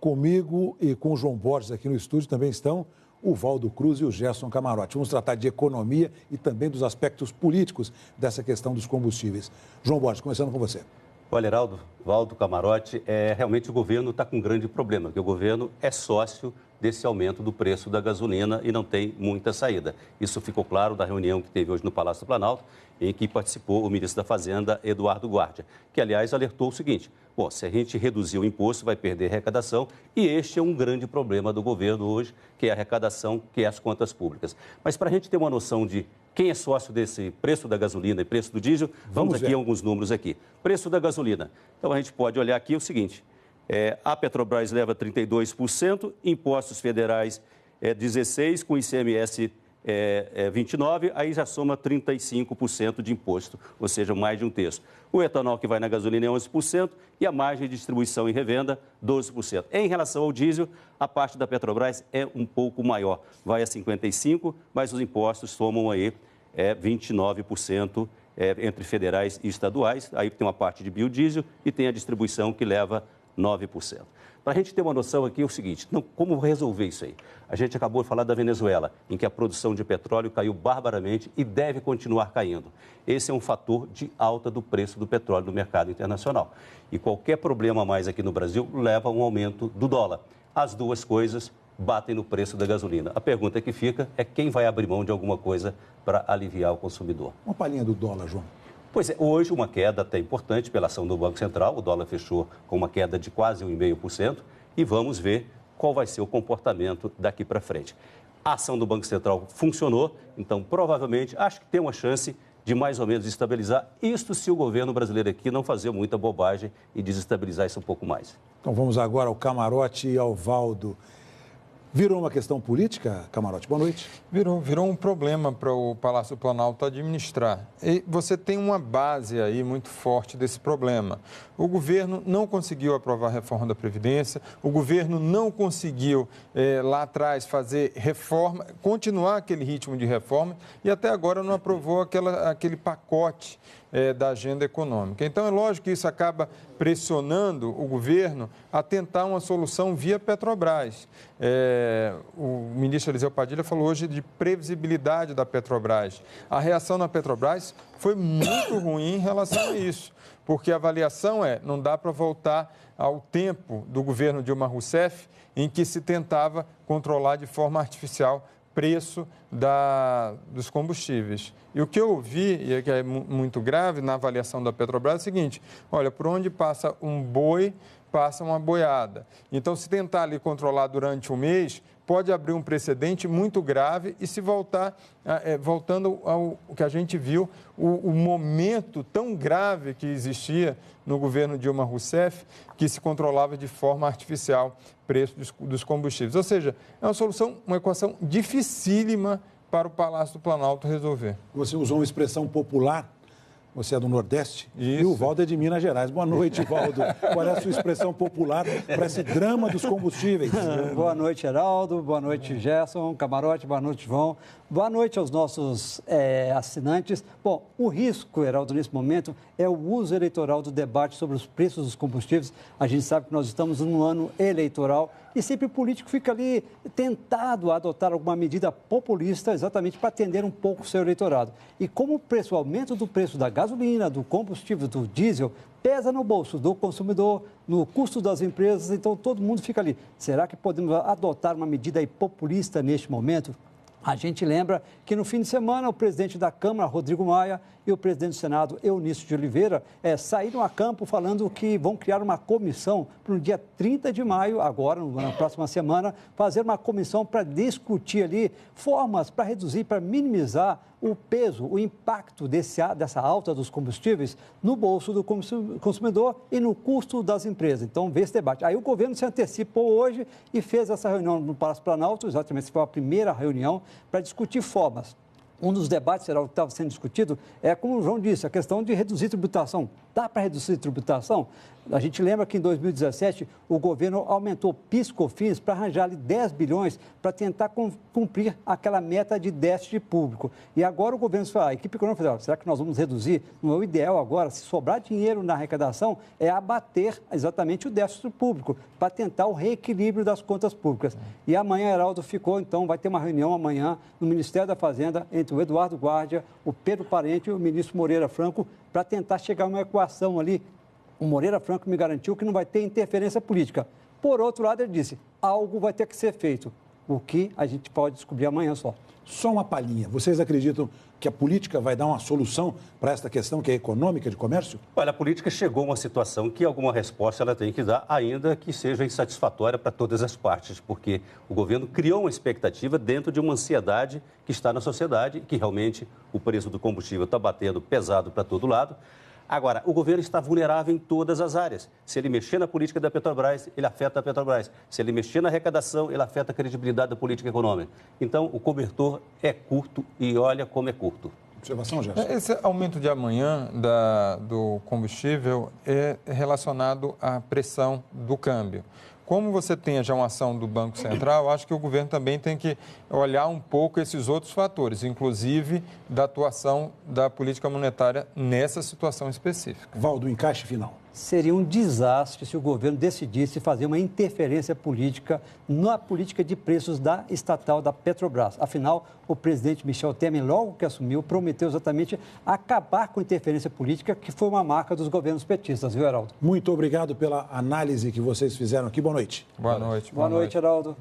Comigo e com o João Borges aqui no estúdio também estão o Valdo Cruz e o Gerson Camarote. Vamos tratar de economia e também dos aspectos políticos dessa questão dos combustíveis. João Borges, começando com você. Olha, Heraldo, Valdo, Camarote, realmente o governo está com um grande problema, porque o governo é sócio desse aumento do preço da gasolina e não tem muita saída. Isso ficou claro da reunião que teve hoje no Palácio do Planalto, em que participou o ministro da Fazenda, Eduardo Guardia, que, aliás, alertou o seguinte: bom, se a gente reduzir o imposto, vai perder arrecadação, e este é um grande problema do governo hoje, que é a arrecadação, que é as contas públicas. Mas para a gente ter uma noção de quem é sócio desse preço da gasolina e preço do diesel, vamos aqui a alguns números aqui. Preço da gasolina. Então, a gente pode olhar aqui o seguinte: a Petrobras leva 32%, impostos federais 16%, com ICMS 29%, aí já soma 35% de imposto, ou seja, mais de um terço. O etanol que vai na gasolina é 11% e a margem de distribuição e revenda 12%. Em relação ao diesel, a parte da Petrobras é um pouco maior, vai a 55%, mas os impostos somam aí 29% entre federais e estaduais. Aí tem uma parte de biodiesel e tem a distribuição que leva 9%. Para a gente ter uma noção aqui é o seguinte: como resolver isso aí? A gente acabou de falar da Venezuela, em que a produção de petróleo caiu barbaramente e deve continuar caindo. Esse é um fator de alta do preço do petróleo no mercado internacional. E qualquer problema a mais aqui no Brasil leva a um aumento do dólar. As duas coisas batem no preço da gasolina. A pergunta que fica é quem vai abrir mão de alguma coisa para aliviar o consumidor. Uma palhinha do dólar, João. Pois é, hoje uma queda até importante pela ação do Banco Central, o dólar fechou com uma queda de quase 1,5% e vamos ver qual vai ser o comportamento daqui para frente. A ação do Banco Central funcionou, então provavelmente acho que tem uma chance de mais ou menos estabilizar isto se o governo brasileiro aqui não fazer muita bobagem e desestabilizar isso um pouco mais. Então vamos agora ao Camarote e ao Valdo. Virou uma questão política, Camarote? Boa noite. Virou um problema para o Palácio do Planalto administrar. E você tem uma base aí muito forte desse problema. O governo não conseguiu aprovar a reforma da Previdência, o governo não conseguiu lá atrás fazer reforma, continuar aquele ritmo de reforma e até agora não aprovou aquele pacote da agenda econômica. Então, é lógico que isso acaba pressionando o governo a tentar uma solução via Petrobras. O ministro Eliseu Padilha falou hoje de previsibilidade da Petrobras. A reação na Petrobras foi muito ruim em relação a isso, porque a avaliação não dá para voltar ao tempo do governo Dilma Rousseff, em que se tentava controlar de forma artificial preço dos combustíveis. E o que eu ouvi, e que é muito grave na avaliação da Petrobras, é o seguinte: olha, por onde passa um boi, passa uma boiada. Então, se tentar ali controlar durante um mês, pode abrir um precedente muito grave e se voltando ao que a gente viu, o momento tão grave que existia no governo Dilma Rousseff, que se controlava de forma artificial o preço dos combustíveis. Ou seja, é uma equação dificílima para o Palácio do Planalto resolver. Você usou uma expressão popular, você é do Nordeste, Isso. E o Valdo é de Minas Gerais. Boa noite, Valdo. Qual é a sua expressão popular para esse drama dos combustíveis? Boa noite, Heraldo. Boa noite, Gerson, Camarote. Boa noite, João. Boa noite aos nossos assinantes. Bom, o risco, Heraldo, nesse momento, é o uso eleitoral do debate sobre os preços dos combustíveis. A gente sabe que nós estamos num ano eleitoral e sempre o político fica ali tentado a adotar alguma medida populista exatamente para atender um pouco o seu eleitorado. E como o aumento do preço da gasolina, do combustível, do diesel, pesa no bolso do consumidor, no custo das empresas, então todo mundo fica ali. Será que podemos adotar uma medida aí populista neste momento? A gente lembra que no fim de semana o presidente da Câmara, Rodrigo Maia, e o presidente do Senado, Eunício de Oliveira, saíram a campo falando que vão criar uma comissão para o dia 30 de maio, agora, na próxima semana, fazer uma comissão para discutir ali formas para reduzir, para minimizar o peso, o impacto dessa alta dos combustíveis no bolso do consumidor e no custo das empresas. Então, vê esse debate. Aí o governo se antecipou hoje e fez essa reunião no Palácio Planalto, exatamente, foi a primeira reunião para discutir formas. Um dos debates, que estava sendo discutido, como o João disse, a questão de reduzir tributação. Dá para reduzir a tributação? A gente lembra que em 2017 o governo aumentou PIS e COFINS para arranjar ali 10 bilhões para tentar cumprir aquela meta de déficit público. E agora o governo fala, a equipe econômica fala, será que nós vamos reduzir? Não é o ideal agora, se sobrar dinheiro na arrecadação, é abater exatamente o déficit público, para tentar o reequilíbrio das contas públicas. E amanhã, Heraldo, então, vai ter uma reunião amanhã no Ministério da Fazenda entre o Eduardo Guardia, o Pedro Parente e o ministro Moreira Franco, para tentar chegar a uma equação ali. O Moreira Franco me garantiu que não vai ter interferência política. Por outro lado, ele disse, algo vai ter que ser feito, o que a gente pode descobrir amanhã só. Só uma palhinha. Vocês acreditam que a política vai dar uma solução para esta questão que é econômica de comércio? Olha, a política chegou a uma situação que alguma resposta ela tem que dar, ainda que seja insatisfatória para todas as partes, porque o governo criou uma expectativa dentro de uma ansiedade que está na sociedade, que realmente o preço do combustível está batendo pesado para todo lado. Agora, o governo está vulnerável em todas as áreas. Se ele mexer na política da Petrobras, ele afeta a Petrobras. Se ele mexer na arrecadação, ele afeta a credibilidade da política econômica. Então, o cobertor é curto e olha como é curto. Observação, Gerson. Esse aumento de amanhã do combustível é relacionado à pressão do câmbio. Como você tem já uma ação do Banco Central, acho que o governo também tem que olhar um pouco esses outros fatores, inclusive da atuação da política monetária nessa situação específica. Valdo, encaixe final. Seria um desastre se o governo decidisse fazer uma interferência política na política de preços da estatal da Petrobras. Afinal, o presidente Michel Temer, logo que assumiu, prometeu exatamente acabar com a interferência política, que foi uma marca dos governos petistas, viu, Heraldo? Muito obrigado pela análise que vocês fizeram aqui. Boa noite. Boa noite. Boa noite, Heraldo.